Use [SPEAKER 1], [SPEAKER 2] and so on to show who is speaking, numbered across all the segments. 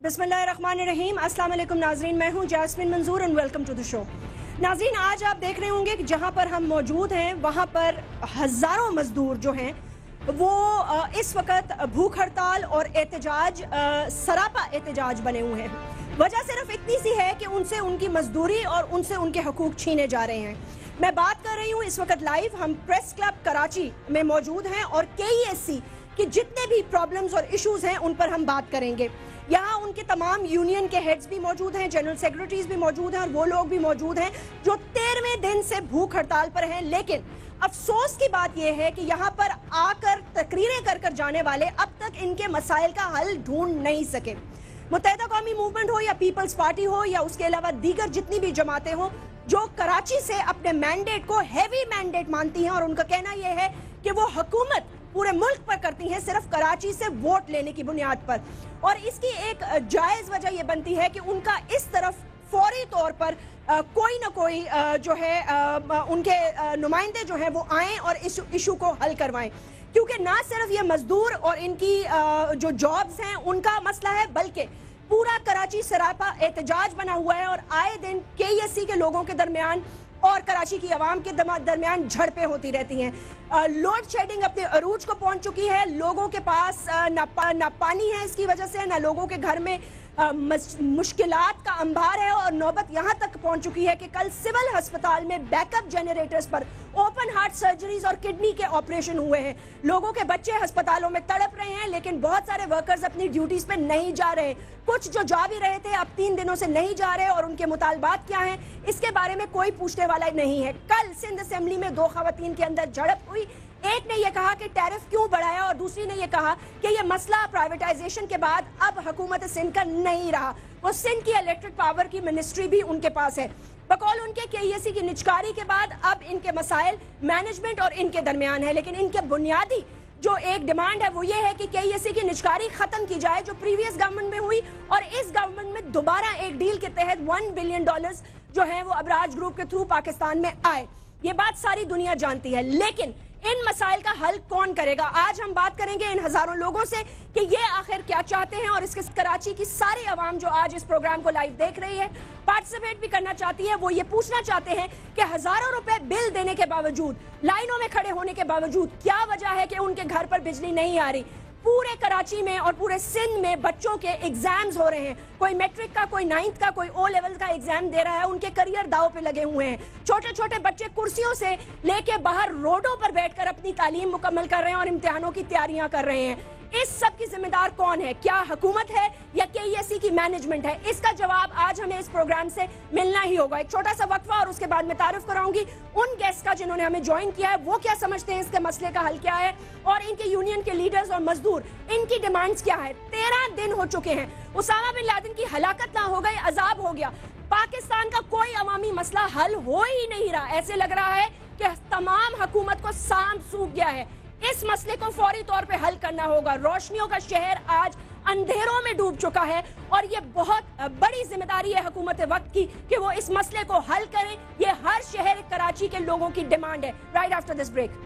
[SPEAKER 1] बिस्मिल्लाहिर्रहमानिर्रहीम। अस्सलाम वालेकुम नाज़रीन, मैं हूं Jasmin Manzoor and welcome to the show. नाज़रीन, आज आप देख रहे होंगे कि जहां पर हम मौजूद हैं वहां पर हज़ारों मजदूर जो हैं वो इस वक्त भूख हड़ताल और एहतजाज, सरापा एहतजाज बने हुए हैं। वजह सिर्फ इतनी सी है कि उनसे उनकी मजदूरी और उनसे उनके हकूक छीने जा रहे हैं। मैं बात कर रही हूँ इस वक्त लाइव, हम प्रेस क्लब कराची में मौजूद हैं और KESC कि जितने भी प्रॉब्लम्स और इश्यूज हैं उन पर हम बात करेंगे। यहाँ उनके तमाम यूनियन के हेड्स भी मौजूद हैं, जनरल सेक्रेटरीज भी मौजूद हैं और वो लोग भी मौजूद हैं जो 13वें दिन से भूख हड़ताल पर हैं। लेकिन अफसोस की बात यह है कि यहाँ पर आकर तकरीरें कर कर जाने वाले अब तक इनके मसाइल का हल ढूंढ नहीं सके। मुत्तहिदा कौमी मूवमेंट हो या पीपल्स पार्टी हो या उसके अलावा दीगर जितनी भी जमातें हो जो कराची से अपने मैंडेट को हैवी मैंडेट मानती हैं और उनका कहना यह है कि वो हुकूमत पूरे मुल्क पर करती हैं सिर्फ कराची से वोट लेने की बुनियाद पर। और इसकी एक जायज वजह यह बनती है कि उनका इस तरफ फौरी तौर पर कोई ना कोई जो है उनके नुमाइंदे जो हैं वो आएं और इस इशू को हल करवाएं, क्योंकि ना सिर्फ ये मजदूर और इनकी जो जॉब्स हैं उनका मसला है, बल्कि पूरा कराची सरापा एहतजाज बना हुआ है और आए दिन KESC के लोगों के दरमियान और कराची की आवाम के दरमियान झड़पें होती रहती हैं। लोड शेडिंग अपने अरूज को पहुंच चुकी है, लोगों के पास ना पानी है इसकी वजह से, ना लोगों के घर में मुश्किलात का अंबार है और नौबत यहां तक पहुंच चुकी है कि कल सिविल अस्पताल में बैकअप जनरेटर्स पर ओपन हार्ट सर्जरीज और किडनी के ऑपरेशन हुए हैं। लोगों के बच्चे अस्पतालों में तड़प रहे हैं, लेकिन बहुत सारे वर्कर्स अपनी ड्यूटीज पे नहीं जा रहे। कुछ जो जा भी रहे थे अब 3 दिनों से नहीं जा रहे और उनके मुतालबात क्या हैं इसके बारे में कोई पूछने वाला नहीं है। कल सिंध असेंबली में 2 खवातीन के अंदर झड़प हुई। एक ने यह कहा कि टैरिफ क्यों बढ़ाया और दूसरी ने यह कहा कि यह मसला प्राइवेटाइजेशन के बाद अब हुकूमत सिंध का नहीं रहा। वो सिंध की इलेक्ट्रिक पावर की मिनिस्ट्री भी उनके पास है। बकौल उनके KESC की निचकारी के बाद अब इनके मसाइल मैनेजमेंट और इनके दरमियान है, लेकिन इनके बुनियादी जो एक डिमांड है वो ये है कि KESC की निचकारी खत्म की जाए जो प्रीवियस गवर्नमेंट में हुई और इस गवर्नमेंट में दोबारा एक डील के तहत $1 बिलियन जो है वो अबराज ग्रुप के थ्रू पाकिस्तान में आए। ये बात सारी दुनिया जानती है, लेकिन इन मसाइल का हल कौन करेगा? आज हम बात करेंगे इन हजारों लोगों से कि ये आखिर क्या चाहते हैं और इसके कराची की सारी आवाम जो आज इस प्रोग्राम को लाइव देख रही है, पार्टिसिपेट भी करना चाहती है। वो ये पूछना चाहते हैं कि हजारों रुपए बिल देने के बावजूद, लाइनों में खड़े होने के बावजूद क्या वजह है कि उनके घर पर बिजली नहीं आ रही। पूरे कराची में और पूरे सिंध में बच्चों के एग्जाम्स हो रहे हैं, कोई मैट्रिक का, कोई 9th का, कोई O लेवल का एग्जाम दे रहा है, उनके करियर दाव पे लगे हुए हैं। छोटे छोटे बच्चे कुर्सियों से लेके बाहर रोडों पर बैठकर अपनी तालीम मुकम्मल कर रहे हैं और इम्तिहानों की तैयारियां कर रहे हैं। इस सब की जिम्मेदार कौन है? क्या हुकूमत है या KESC की मैनेजमेंट है? इसका जवाब आज हमें इस प्रोग्राम से मिलना ही होगा। एक छोटा सा वक्फा और उसके बाद मैं तारुफ कराऊंगी उन गेस्ट का जिन्होंने हमें ज्वाइन किया है, वो क्या समझते हैं इसके मसले का हल क्या है और इनके यूनियन के लीडर्स और मजदूर इनकी डिमांड्स क्या है। 13 दिन हो चुके हैं, उसामा बिन लादेन की हलाकत ना हो गई, अजाब हो गया, पाकिस्तान का कोई अवामी मसला हल हो ही नहीं रहा। ऐसे लग रहा है कि तमाम हुकूमत को सांप सूख गया है। इस मसले को फौरी तौर पे हल करना होगा। रोशनियों का शहर आज अंधेरों में डूब चुका है और ये बहुत बड़ी जिम्मेदारी है हुकूमत वक्त की कि वो इस मसले को हल करें। ये हर शहर कराची के लोगों की डिमांड है। Right after this break.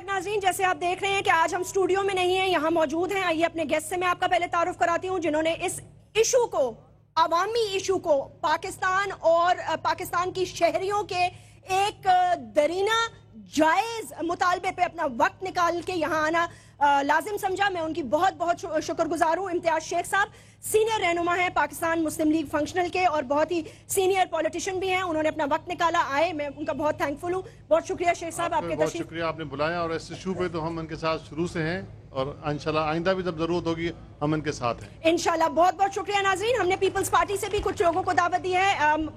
[SPEAKER 1] नाज़रीन, जैसे आप देख रहे हैं कि आज हम स्टूडियो में नहीं हैं, यहाँ मौजूद हैं। आइए अपने गेस्ट से मैं आपका पहले तारुफ कराती हूँ जिन्होंने इस इशू को, अवामी इशू को, पाकिस्तान और पाकिस्तान की शहरियों के एक दरीना जायज मुतालबे पे अपना वक्त निकाल के यहाँ आना लाजिम समझा। मैं उनकी बहुत बहुत शुक्रगुजार हूँ। इम्तियाज शेख साहब सीनियर रहनुमा है पाकिस्तान मुस्लिम लीग फंक्शनल के और बहुत ही सीनियर पॉलिटिशियन भी हैं, उन्होंने अपना वक्त निकाला, आए, मैं उनका बहुत थैंकफुल हूँ। बहुत शुक्रिया शेख साहब आपके
[SPEAKER 2] बहुत शुक्रिया आपने बुलाया और इस इशू पे तो हम उनके साथ शुरू से हैं। और इंशाल्लाह आइंदा भी जब जरूरत होगी हम इनके साथ हैं
[SPEAKER 1] इंशाल्लाह। बहुत बहुत शुक्रिया नाजरीन। हमने पीपल्स पार्टी से भी कुछ लोगों को दावत दी है,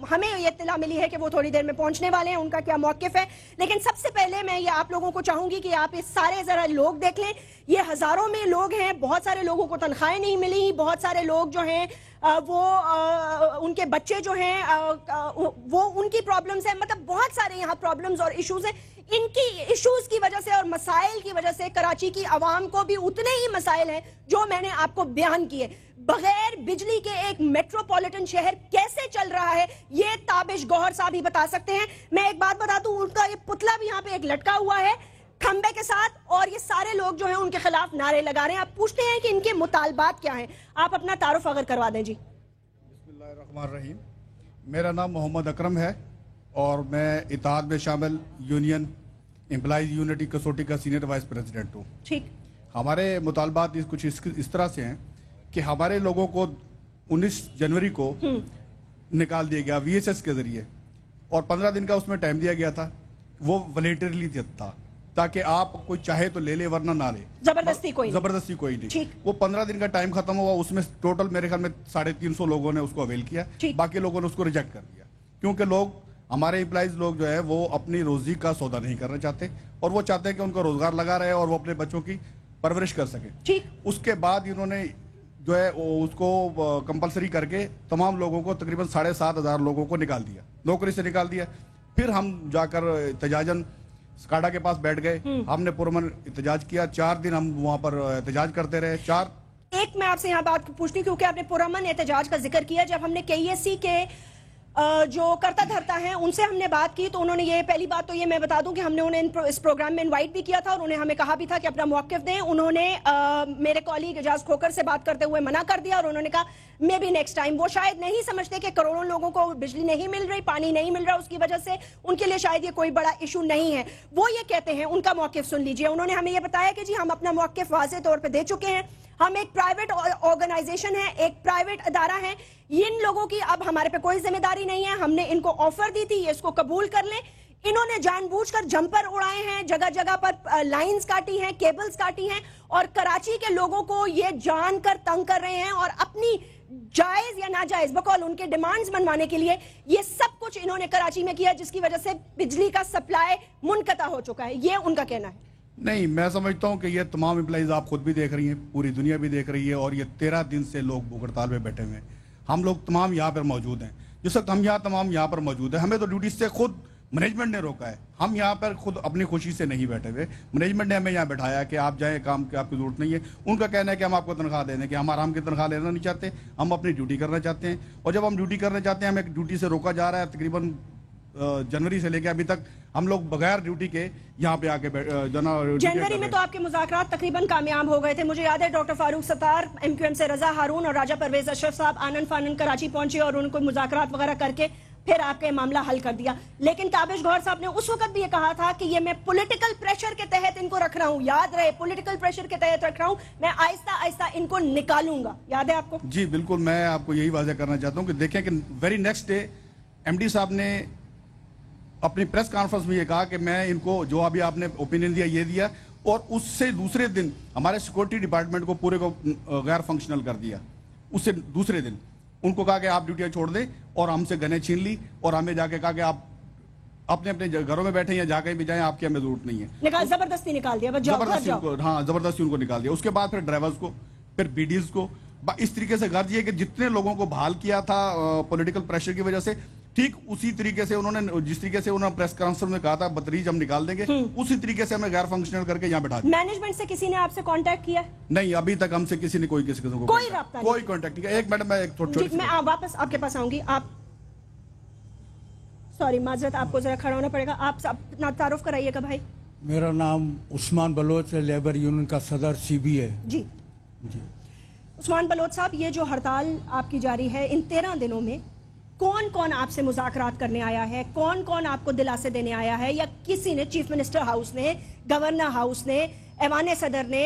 [SPEAKER 1] हमें ये इत्तला मिली है कि वो थोड़ी देर में पहुंचने वाले हैं, उनका क्या मौकिफ है। लेकिन सबसे पहले मैं ये आप लोगों को चाहूंगी कि आप इस सारे जरा लोग देख लें। ये हजारों में लोग हैं, बहुत सारे लोगों को तनख्वाहें नहीं मिली, बहुत सारे लोग जो हैं उनके बच्चे जो हैं वो उनकी प्रॉब्लम्स है, मतलब बहुत सारे यहाँ प्रॉब्लम्स और इश्यूज हैं। इनकी इश्यूज की वजह से और मसाइल की वजह से कराची की आवाम को भी उतने ही मसाइल हैं जो मैंने आपको बयान किए। बगैर बिजली के एक मेट्रोपॉलिटन शहर कैसे चल रहा है ये ताबिश गौहर साहब ही बता सकते हैं। मैं एक बात बता दूं, उनका ये पुतला भी यहाँ पे एक लटका हुआ है खंबे के साथ, और ये सारे लोग जो हैं उनके खिलाफ नारे लगा रहे हैं। आप पूछते हैं कि इनके मुतालबात क्या हैं, आप अपना तारुफ अगर करवा दें जी।
[SPEAKER 3] बिस्मिल्लाहिर्रहमानिर्रहीम। मेरा नाम मोहम्मद अकरम है और मैं इत्तेहाद में शामिल यूनियन एम्प्लॉइज यूनिटी कसौटी का सीनियर वाइस प्रेसिडेंट हूँ।
[SPEAKER 1] ठीक,
[SPEAKER 3] हमारे मुतालबात कुछ इस तरह से हैं कि हमारे लोगों को 19 जनवरी को निकाल दिया गया VSS के जरिए, और 15 दिन का उसमें टाइम दिया गया था, वो वॉलंटरली था ताकि आप कोई चाहे तो ले ले वरना ना ले,
[SPEAKER 1] जबरदस्ती कोई
[SPEAKER 3] नहीं। वो 15 दिन का टाइम खत्म हुआ, उसमें टोटल मेरे ख्याल में 350 लोगों ने उसको अवेल किया, बाकी लोगों ने उसको रिजेक्ट कर दिया, क्योंकि लोग हमारे एम्प्लॉइज लोग जो है वो अपनी रोजी का सौदा नहीं करना चाहते और वो चाहते हैं कि उनका रोजगार लगा रहे और वो अपने बच्चों की परवरिश कर सके।
[SPEAKER 1] ठीक,
[SPEAKER 3] उसके बाद इन्होंने जो है उसको कंपलसरी करके तमाम लोगों को तकरीबन 7,500 लोगों को निकाल दिया, नौकरी से निकाल दिया। फिर हम जाकर एहतजाजन स्काडा के पास बैठ गए, हमने पुरमन एहतजाज किया, 4 दिन हम वहां पर एहतजाज करते रहे।
[SPEAKER 1] एक मैं आपसे यहाँ बात पूछती क्योंकि आपने पुरमन एहतजाज का जिक्र किया, जब हमने KESC के जो करता धरता है उनसे हमने बात की तो उन्होंने ये, पहली बात तो ये मैं बता दूं कि हमने उन्हें इस प्रोग्राम में इनवाइट भी किया था और उन्हें हमें कहा भी था कि अपना मौकिफ दें। उन्होंने मेरे कॉलीग एजाज खोकर से बात करते हुए मना कर दिया और उन्होंने कहा मे बी नेक्स्ट टाइम। वो शायद नहीं समझते कि करोड़ों लोगों को बिजली नहीं मिल रही, पानी नहीं मिल रहा, उसकी वजह से उनके लिए शायद ये कोई बड़ा इशू नहीं है। वो ये कहते हैं, उनका मौकिफ सुन लीजिए। उन्होंने हमें ये बताया कि जी हम अपना मौकिफ वाज़ेह तौर पर दे चुके हैं, हम एक प्राइवेट ऑर्गेनाइजेशन है, एक प्राइवेट अदारा है, इन लोगों की अब हमारे पे कोई जिम्मेदारी नहीं है, हमने इनको ऑफर दी थी, ये इसको कबूल कर लें। इन्होंने जानबूझकर जंपर उड़ाए हैं, जगह जगह पर लाइंस काटी हैं, केबल्स काटी हैं और कराची के लोगों को ये जानकर तंग कर रहे हैं और अपनी जायज या नाजायज बकौल उनके डिमांड्स मनवाने के लिए ये सब कुछ इन्होंने कराची में किया, जिसकी वजह से बिजली का सप्लाई मुनक़ता हो चुका है। ये उनका कहना है।
[SPEAKER 3] नहीं, मैं समझता हूं कि ये तमाम एम्प्लॉइज आप खुद भी देख रही हैं, पूरी दुनिया भी देख रही है, और ये 13 दिन से लोग भूख हड़ताल पे बैठे हुए हैं। हम लोग तमाम यहाँ पर मौजूद हैं, जिस वक्त हम तमाम यहाँ पर मौजूद हैं, हमें तो ड्यूटी से खुद मैनेजमेंट ने रोका है। हम यहाँ पर खुद अपनी खुशी से नहीं बैठे हुए, मैनेजमेंट ने हमें यहाँ बैठाया कि आप जाएं, काम की आपकी जरूरत नहीं है। उनका कहना है कि हम आपको तनख्वाह दे दें, कि हम आराम की तनख्वाह लेना नहीं चाहते, हम अपनी ड्यूटी करना चाहते हैं। और जब हम ड्यूटी करना चाहते हैं, हमें ड्यूटी से रोका जा रहा है। तकरीबन जनवरी से लेकर अभी तक हम लोग बगैर ड्यूटी के यहाँ पे आके
[SPEAKER 1] जनवरी में तो आपके मुज़ाकरात तकरीबन कामयाब हो गए थे। मुझे याद है डॉक्टर फारूक सत्तार, MQM से रजा हारून और राजा परवेज अशरफ साहब आनन फानन कराची पहुंचे और उनको मुज़ाकरात वगैरह करके फिर आपके मामला हल कर दिया। लेकिन ताबिश गौहर साहब ने उस वक्त भी ये कहा था कि ये मैं पॉलिटिकल प्रेशर के तहत इनको रख रहा हूँ, याद रहे, पॉलिटिकल प्रेशर के तहत रख रहा हूँ, मैं आहिस्ता आहिस्ता इनको निकालूंगा। याद है आपको? जी
[SPEAKER 3] बिल्कुल, मैं आपको यही वाज़ेह करना चाहता हूँ कि देखें कि वेरी नेक्स्ट डे MD साहब ने अपनी प्रेस कॉन्फ्रेंस में ये कहा कि मैं इनको जो अभी आपने ओपिनियन दिया ये दिया, और उससे दूसरे दिन हमारे सिक्योरिटी डिपार्टमेंट को पूरे को गैर फंक्शनल कर दिया। उससे दूसरे दिन उनको कहा कि आप ड्यूटियां छोड़ दें और हमसे गने छीन ली और हमें जाके कहा कि आप अपने अपने घरों में बैठे या जाके भी जाएं, आपकी हमें जरूरत नहीं है।
[SPEAKER 1] जबरदस्ती निकाल दिया,
[SPEAKER 3] जबरदस्ती उनको, हाँ जबरदस्ती उनको निकाल दिया। उसके बाद फिर ड्राइवर्स को, फिर BDs को, इस तरीके से गर्ज ये कि जितने लोगों को बहाल किया था पॉलिटिकल प्रेशर की वजह से, ठीक उसी तरीके से उन्होंने, जिस तरीके से उन्होंने प्रेस कॉन्फ्रेंस में कहा था बतरीज हम निकाल देंगे, उसी तरीके से हमें गैर फंक्शनल करके यहाँ बैठा दिया।
[SPEAKER 1] मैनेजमेंट से किसी ने आपसे कांटेक्ट किया?
[SPEAKER 3] नहीं, अभी तक हमसे किसी ने कोई किसी को
[SPEAKER 1] कोई राब्ता नहीं,
[SPEAKER 3] कोई कांटेक्ट नहीं। एक मिनट, मैं एक छोटी
[SPEAKER 1] मैं वापस आपके पास आऊंगी। आप सॉरी, माजरत, आपको जरा खड़ा होना पड़ेगा। आप अपना तारुफ कराइएगा भाई।
[SPEAKER 4] मेरा नाम उस्मान बलोच है, लेबर यूनियन का सदर CB है।
[SPEAKER 1] जी उस्मान बलोच साहब, ये जो हड़ताल आपकी जारी है, इन 13 दिनों में कौन कौन आपसे मुज़ाकरात करने आया है, कौन कौन आपको दिलासे देने आया है, या किसी ने, चीफ मिनिस्टर हाउस ने, गवर्नर हाउस ने, ऐवान सदर ने,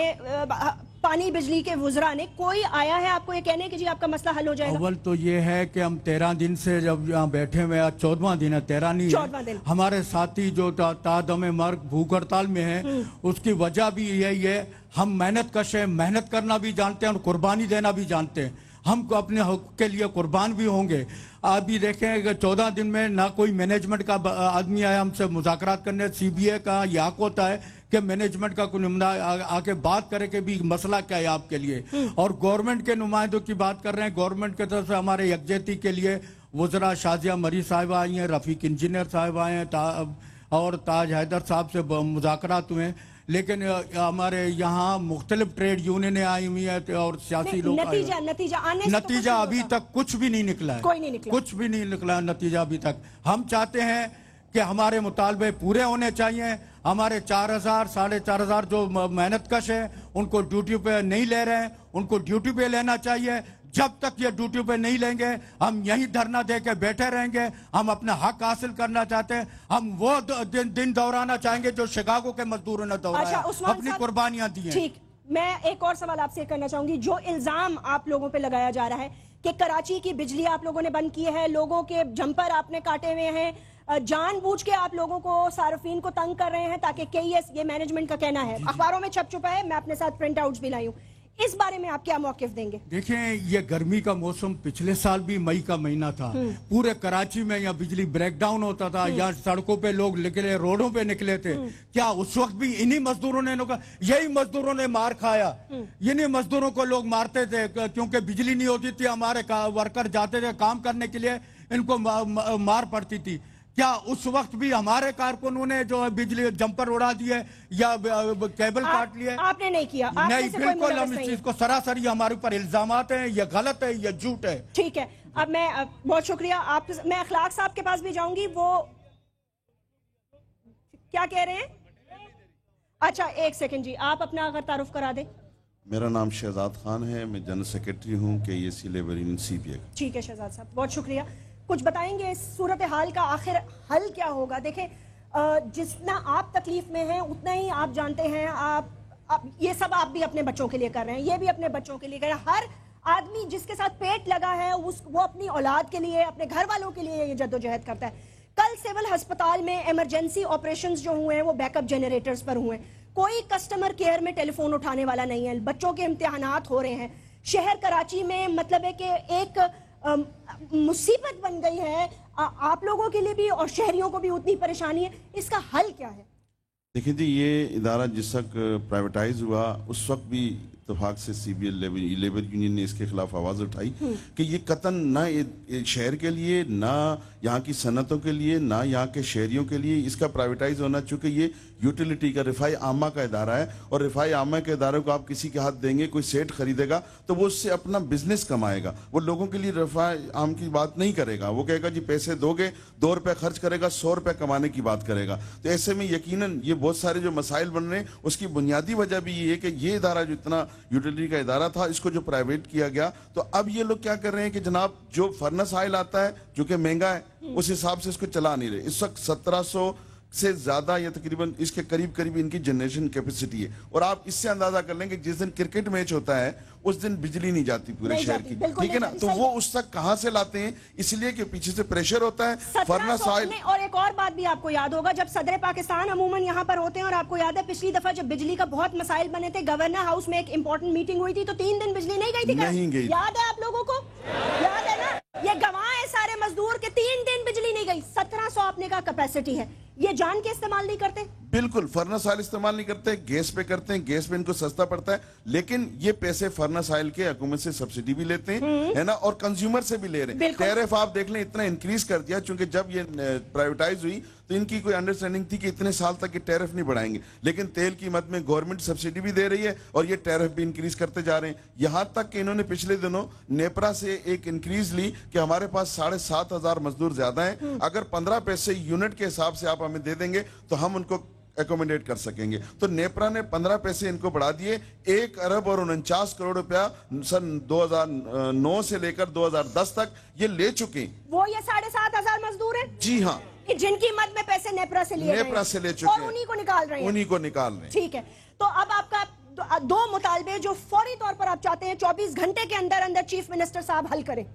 [SPEAKER 1] पानी बिजली के वुजरा ने, कोई आया है आपको ये कहने कि जी आपका मसला हल हो जाएगा?
[SPEAKER 4] अव्वल तो ये है कि हम 13 दिन से जब यहाँ बैठे हुए हैं, 14वां दिन है, 13 नहीं
[SPEAKER 1] 14वां दिन।
[SPEAKER 4] हमारे साथी जो तादमे मर्ग भूख हड़ताल में है, उसकी वजह भी यही है, हम मेहनत कश है, मेहनत करना भी जानते हैं और कुर्बानी देना भी जानते हैं। हम अपने हक के लिए कुर्बान भी होंगे। अभी देखें कि 14 दिन में ना कोई मैनेजमेंट का आदमी आया हमसे मुज़ाकरात करने। सीबीआई का यह हक होता है कि मैनेजमेंट का कोई नुमाइंदा आके बात करे कि भी मसला क्या है आपके लिए। और गवर्नमेंट के नुमाइंदों की बात कर रहे हैं, गवर्नमेंट की तरफ से हमारे यकजहती के लिए वज़रा शाजिया मरी साहिब आई हैं, रफ़ीक इंजीनियर साहिब आए हैं और ताज हैदर साहब से मुज़ाकरात हुए हैं। लेकिन हमारे यहाँ मुख्तलिफ ट्रेड यूनियनें आई हुई है और सियासी लोग नतीजा अभी तक कुछ भी नहीं निकला है,
[SPEAKER 1] कोई नहीं निकला, कुछ
[SPEAKER 4] भी नहीं निकला नतीजा अभी तक। हम चाहते हैं कि हमारे मुतालबे पूरे होने चाहिए। हमारे 4000 4500 जो मेहनत कश है उनको ड्यूटी पे नहीं ले रहे हैं, उनको ड्यूटी पे लेना चाहिए। जब तक ये ड्यूटी पे नहीं लेंगे हम यही धरना दे के बैठे रहेंगे। हम अपना हक हासिल करना चाहते हैं। हम वो दिन दोहराना चाहेंगे जो शिकागो के मजदूरों ने दोहराया, अपनी कुर्बानियां दी हैं।
[SPEAKER 1] ठीक, मैं एक और सवाल आपसे करना चाहूंगी। जो इल्जाम आप लोगों पे लगाया जा रहा है कि कराची की बिजली आप लोगों ने बंद की है, लोगों के जंपर आपने काटे हुए हैं, जानबूझ के आप लोगों को, सार्फिन को तंग कर रहे हैं ताकि केईएस, ये मैनेजमेंट का कहना है, अखबारों में छप चुका है, मैं अपने साथ प्रिंट आउट्स भी लाई हूं, इस बारे में आप क्या मौकिफ देंगे?
[SPEAKER 4] देखें, ये गर्मी का मौसम पिछले साल भी मई का महीना था, पूरे कराची में यहाँ बिजली ब्रेकडाउन होता था, यहाँ सड़कों पे लोग निकले, रोडों पे निकले थे। क्या उस वक्त भी इन्हीं मजदूरों ने, यही मजदूरों ने मार खाया? इन्हीं मजदूरों को लोग मारते थे क्योंकि बिजली नहीं होती थी। हमारे वर्कर जाते थे काम करने के लिए, इनको मार पड़ती थी। क्या उस वक्त भी हमारे कारकुनों ने जो बिजली जंपर उड़ा दिए या केबल काट लिए?
[SPEAKER 1] आपने नहीं किया?
[SPEAKER 4] नहीं, बिल्कुल हम इस चीज को सरासर हमारे ऊपर इल्जामात हैं, ये गलत है, ये झूठ है।
[SPEAKER 1] ठीक है, अब मैं बहुत शुक्रिया आप, मैं अखलाक साहब के पास भी जाऊंगी। वो क्या कह रहे हैं? अच्छा एक सेकंड जी, आप अपना अगर तारुफ करा दें।
[SPEAKER 5] मेरा नाम शहजाद खान है, मैं जनरल सेक्रेटरी हूँ KEC लेबर यूनियन CPA।
[SPEAKER 1] ठीक है शहजाद साहब, बहुत शुक्रिया। कुछ बताएंगे इस सूरत हाल का आखिर हल क्या होगा? देखें, जितना आप तकलीफ में हैं उतना ही आप जानते हैं, आप ये सब आप भी अपने बच्चों के लिए कर रहे हैं, ये भी अपने बच्चों के लिए कर रहे हैं। हर आदमी जिसके साथ पेट लगा है वो अपनी औलाद के लिए, अपने घर वालों के लिए ये जद्दोजहद करता है। कल सिविल अस्पताल में इमरजेंसी ऑपरेशंस जो हुए हैं वो बैकअप जनरेटर्स पर हुए। कोई कस्टमर केयर में टेलीफोन उठाने वाला नहीं है। बच्चों के इम्तिहानात हो रहे हैं। शहर कराची में मतलब है कि एक मुसीबत बन गई है, आप लोगों के लिए भी और शहरियों को भी उतनी परेशानी है। इसका हल क्या है?
[SPEAKER 5] देखिए जी, ये इदारा जिस वक्त प्राइवेटाइज हुआ उस वक्त भी इत्तेफाक से CBA लेबर यूनियन ने इसके खिलाफ आवाज़ उठाई कि ये कतन ना शहर के लिए, ना यहाँ की सनतों के लिए, ना यहाँ के शहरियों के लिए इसका प्राइवेटाइज होना, चूँकि ये यूटिलिटी का रिफाई आमा का इदारा है और रिफाई आमा के इदारे को आप किसी के हाथ देंगे, कोई सेठ खरीदेगा तो वो उससे अपना बिजनेस कमाएगा, वो लोगों के लिए रिफाई आम की बात नहीं करेगा। वो कहेगा जी पैसे दोगे, 2 रुपये खर्च करेगा, 100 रुपये कमाने की बात करेगा। तो ऐसे में यकीनन ये बहुत सारे जो मसाइल बन रहे हैं उसकी बुनियादी वजह भी ये है कि ये इदारा जो इतना यूटिलिटी का इदारा था इसको जो प्राइवेट किया गया, तो अब ये लोग क्या कर रहे हैं कि जनाब जो फर्नेस ऑयल आता है जो कि महंगा है उस हिसाब से इसको चला नहीं रहे। इस वक्त 1700 से ज्यादा या तकरीबन इसके करीब इनकी जनरेशन कैपेसिटी है। और आप इससे अंदाजा कर लेंगे जिस दिन क्रिकेट मैच होता है उस दिन बिजली नहीं जाती पूरे शहर की, ठीक है ना। तो वो उस तक कहां से लाते हैं? इसलिए कि पीछे से प्रेशर होता है, फर्नेस ऑयल।
[SPEAKER 1] और एक और बात भी आपको याद होगा, जब सदर पाकिस्तान अमूमन यहाँ पर होते हैं, और आपको याद है पिछली दफा जब बिजली का बहुत मसाइल बने थे, गवर्नर हाउस में एक इंपॉर्टेंट मीटिंग हुई थी तो 3 दिन बिजली नहीं गई थी।
[SPEAKER 5] नहीं गई।
[SPEAKER 1] याद है आप लोगों को? याद है ना? ये गवाह है सारे मजदूर के, 3 दिन बिजली नहीं गई। 1700 आपने कहा कैपेसिटी है, ये जान के इस्तेमाल नहीं करते?
[SPEAKER 5] बिल्कुल, फर्नेस ऑयल इस्तेमाल नहीं करते, गैस पे करते हैं, गैस पे इनको सस्ता पड़ता है। लेकिन ये पैसे फर्नेस ऑयल के हुकूमत से सब्सिडी भी लेते हैं, है ना, और कंज्यूमर से भी ले रहे हैं। टैरिफ आप देख लें इतना इंक्रीज कर दिया, क्योंकि जब ये प्राइवेटाइज हुई तो इनकी कोई अंडरस्टैंडिंग थी कि इतने साल तक ये टैरिफ नहीं बढ़ाएंगे, लेकिन तेल की मद में गवर्नमेंट सब्सिडी भी दे रही है और ये टैरिफ भी इंक्रीज करते जा रहे हैं। यहां तक कि इन्होंने पिछले दिनों नेपरा से एक इंक्रीज ली कि हमारे पास 7500 मजदूर ज्यादा हैं, अगर 15 पैसे यूनिट के हिसाब से आप हमें दे देंगे तो हम उनको एकोमोडेट कर सकेंगे। तो नेपरा ने 15 पैसे इनको बढ़ा दिए। 1 अरब और 49 करोड़ रुपया सन 2009 से लेकर 2010 तक ये ले चुके।
[SPEAKER 1] वो ये 7500 मजदूर हैं?
[SPEAKER 5] जी हाँ,
[SPEAKER 1] जिनकी मद में पैसे नेपरा से लिए,
[SPEAKER 5] नेपरा से ले चुके
[SPEAKER 1] और उन्हीं को निकाल रहे हैं।
[SPEAKER 5] उन्हीं को निकाल रहे हैं।
[SPEAKER 1] ठीक है, तो अब आपका दो मुतालबे जो फौरी तौर पर आप चाहते हैं 24 घंटे के अंदर अंदर चीफ मिनिस्टर साहब हल करें।